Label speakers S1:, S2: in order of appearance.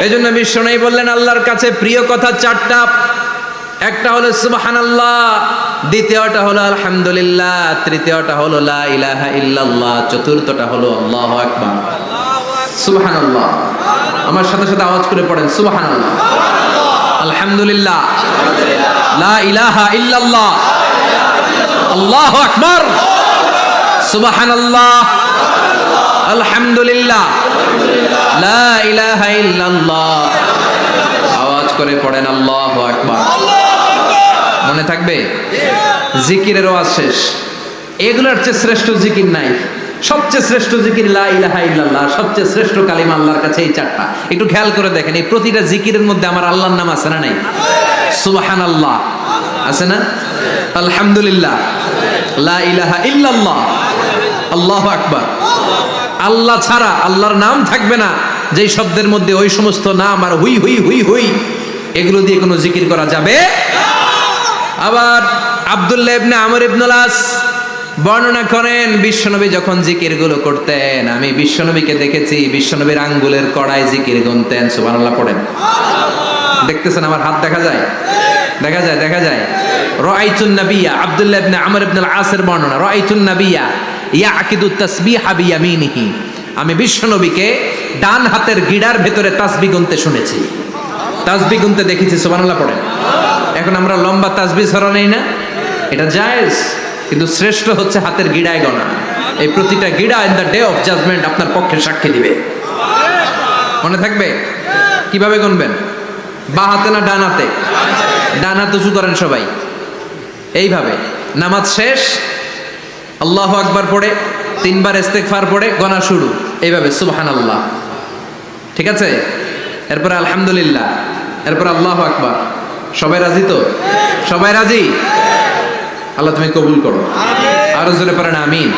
S1: এজন্য বিশ্বনবী বললেন আল্লাহর কাছে প্রিয় কথা চারটা। একটা হলো সুবহানাল্লাহ, দ্বিতীয়টা হলো আলহামদুলিল্লাহ, তৃতীয়টা হলো লা ইলাহা ইল্লাল্লাহ, চতুর্থটা হলো আল্লাহু আকবার। সুবহানাল্লাহ, আমার সাথে সাথে আওয়াজ করে পড়েন সুবহানাল্লাহ, আলহামদুলিল্লাহ, লা ইলাহা ইল্লাল্লাহ, আল্লাহু আকবার, সুবহানাল্লাহ, আলহামদুলিল্লাহ, লা ইলাহা ইল্লাল্লাহ। আওয়াজ করে পড়েন আল্লাহু আকবার। মনে থাকবে? জিকিরের ওয়াজ শেষ। এগুলোর চেয়ে শ্রেষ্ঠ জিকির নাই। সবচেয়ে শ্রেষ্ঠ জিকির লা ইলাহা ইল্লাল্লাহ, সবচেয়ে শ্রেষ্ঠ কালিমা আল্লাহর কাছে এই চারটা। একটু খেয়াল করে দেখেন, এই প্রতিটা জিকিরের মধ্যে আমার আল্লাহর নাম আছে না নাই? সুবহানাল্লাহ আছে না? আলহামদুলিল্লাহ, লা ইলাহা ইল্লাল্লাহ, আল্লাহু আকবার। আল্লাহ ছাড়া আল্লাহর নাম থাকবে না যেই শব্দের মধ্যে ওই সমস্ত নাম আর হুই হুই হুই হুই এগুলো দিয়ে কোনো জিকির করা যাবে। আবার আব্দুল্লাহ ইবনে আমর ইবনুল আস বর্ণনা করেন, বিশ্বনবী যখন জিকিরগুলো করতেন, আমি বিশ্বনবীকে দেখেছি বিশ্বনবীর আঙ্গুলের কড়ায় জিকির গুনতেন। সুবহানাল্লাহ পড়েন। দেখতেছেন আমার হাত দেখা যায়? দেখা যায়, দেখা যায়। রাআইতুন নাবিয়্যা, আব্দুল্লাহ ইবনে আমর ইবনুল আসের বর্ণনা, রাআইতুন নাবিয়্যা ইয়াকিদুত তাসবিহা বিয়ামিনিহি, আমি বিশ্বনবীকে ডান হাতের গিড়ার ভেতরে তাসবিহ গুনতে শুনেছি, তাসবিহ গুনতে দেখেছি। সুবহানাল্লাহ পড়েন। এখন আমরা লম্বা তাসবিহ ছড়া নেই না, এটা জায়েজ, কিন্তু শ্রেষ্ঠ হচ্ছে হাতের গিড়ায় গোনা। এই প্রতিটা গিড়া in the day of judgement আপনার পক্ষে সাক্ষী দিবে। মনে থাকবে? কিভাবে গুনবেন? বা হাতে না ডান হাতে? ডান হাত উঁচু করেন সবাই, এইভাবে। নামাজ শেষ, আল্লাহু আকবার পড়ে 3 বার ইস্তেগফার পড়ে গোনা শুরু, এইভাবে সুবহানাল্লাহ। ঠিক আছে? এরপর আলহামদুলিল্লাহ, এরপর আল্লাহু আকবার। সবাই রাজি তো? সবাই রাজি? আল্লাহ তুমি কবুল করো। আরো জোরে পড়েন আমিন।